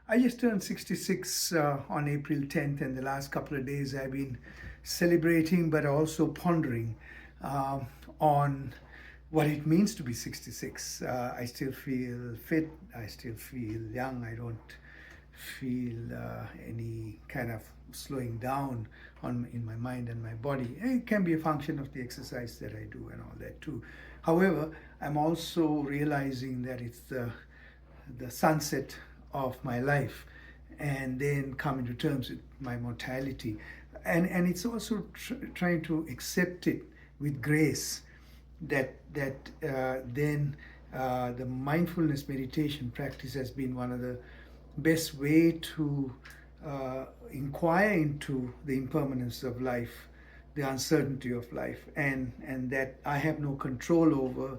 I just turned 66 on April 10th, and the last couple of days I've been celebrating but also pondering uh, on what it means to be 66. I still feel fit, I still feel young, I don't feel any kind of slowing down in my mind and my body. And it can be a function of the exercise that I do and all that too. However, I'm also realizing that it's the sunset of my life, and then coming to terms with my mortality, and it's also trying to accept it with grace, that then the mindfulness meditation practice has been one of the best way to inquire into the impermanence of life, the uncertainty of life, and that I have no control over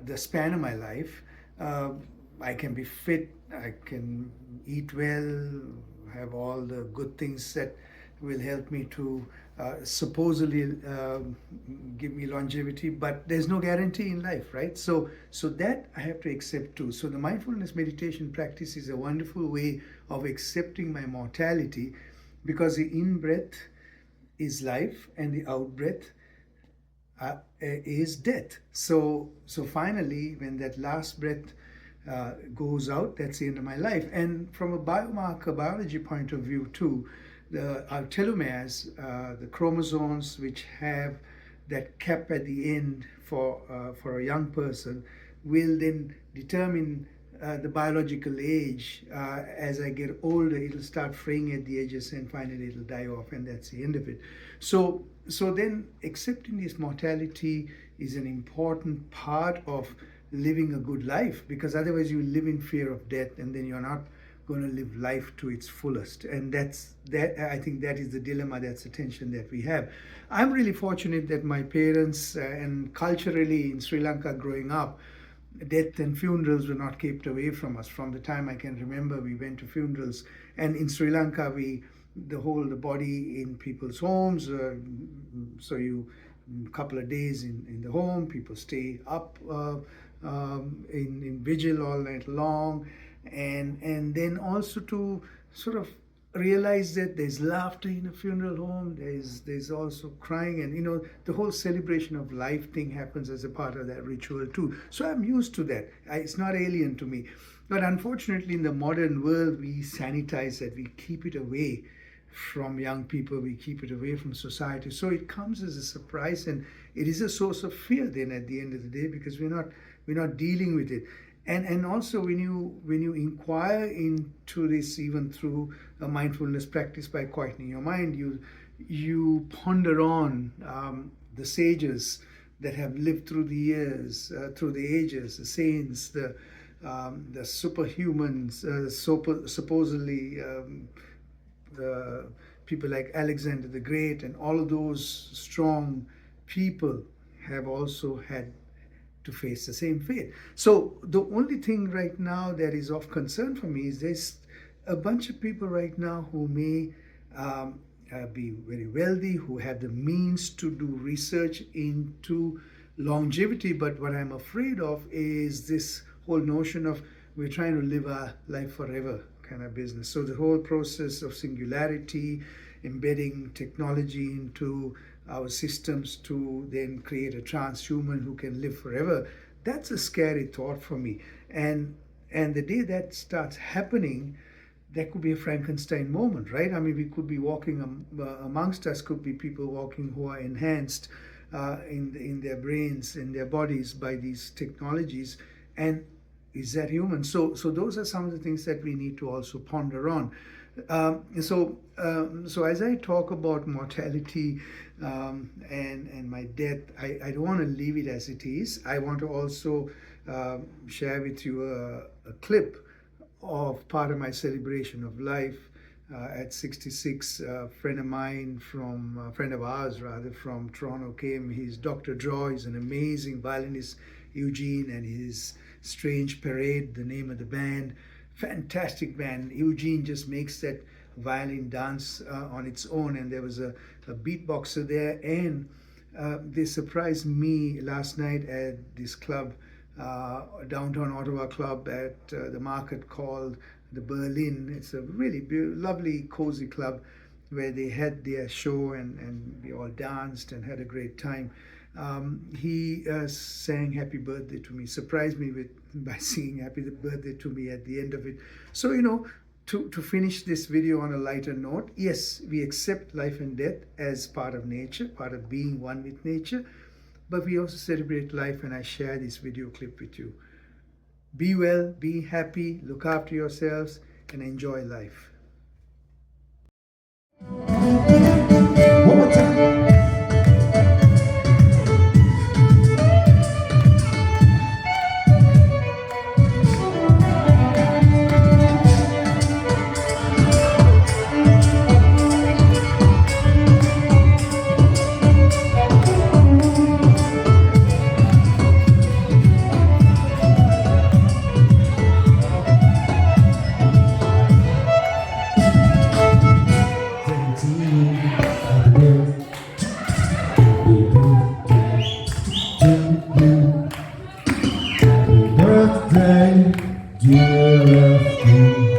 the span of my life. Uh, I can be fit, I can eat well, have all the good things that will help me to supposedly give me longevity, but there's no guarantee in life, right? So that I have to accept too. So the mindfulness meditation practice is a wonderful way of accepting my mortality, because the in-breath is life and the out-breath is death. So finally, when that last breath goes out, that's the end of my life. And from a biomarker biology point of view too, our telomeres, the chromosomes which have that cap at the end for a young person, will then determine the biological age. As I get older, it'll start fraying at the edges, and finally it'll die off, and that's the end of it. So then accepting this mortality is an important part of living a good life, because otherwise you live in fear of death, and then you're not going to live life to its fullest. And I think that is the dilemma, that's the tension that we have. I'm really fortunate that my parents and culturally in Sri Lanka growing up, death and funerals were not kept away from us. From the time I can remember, we went to funerals, and in Sri Lanka the body in people's homes. So you a couple of days in the home, people stay up in vigil all night long, and then also to sort of realize that there's laughter in a funeral home, there's also crying, and the whole celebration of life thing happens as a part of that ritual too. So I'm used to that. It's not alien to me. But unfortunately, in the modern world, we sanitize that, we keep it away from young people, we keep it away from society. So it comes as a surprise, and it is a source of fear then at the end of the day, because we're not dealing with it. And also when you inquire into this, even through a mindfulness practice, by quietening your mind, you ponder on the sages that have lived through the years, through the ages, the saints, the superhumans, supposedly people like Alexander the Great, and all of those strong people have also had to face the same fate. So the only thing right now that is of concern for me is there's a bunch of people right now who may be very wealthy, who have the means to do research into longevity. But what I'm afraid of is this whole notion of we're trying to live our life forever kind of business. So the whole process of singularity, embedding technology into our systems to then create a transhuman who can live forever, that's a scary thought for me. And the day that starts happening, that could be a Frankenstein moment, right? I mean, we could be walking amongst us, could be people walking who are enhanced in their brains, in their bodies by these technologies. And is that human? So those are some of the things that we need to also ponder on. So as I talk about mortality and my death, I don't want to leave it as it is. I want to also share with you a clip of part of my celebration of life. At 66, a friend of ours rather, from Toronto came. He's Dr. Draw. He's an amazing violinist, Eugene, and his Strange Parade, the name of the band. Fantastic band. Eugene just makes that violin dance on its own, and there was a beatboxer there, and they surprised me last night at this club, downtown Ottawa club at the market called the Berlin. It's a really lovely, cozy club where they had their show, and we all danced and had a great time. He sang happy birthday to me, surprised me by singing happy birthday to me at the end of it. So, to finish this video on a lighter note, yes, we accept life and death as part of nature, part of being one with nature, but we also celebrate life, and I share this video clip with you. Be well, be happy, look after yourselves, and enjoy life. One more time. Happy birthday, dear Lefty.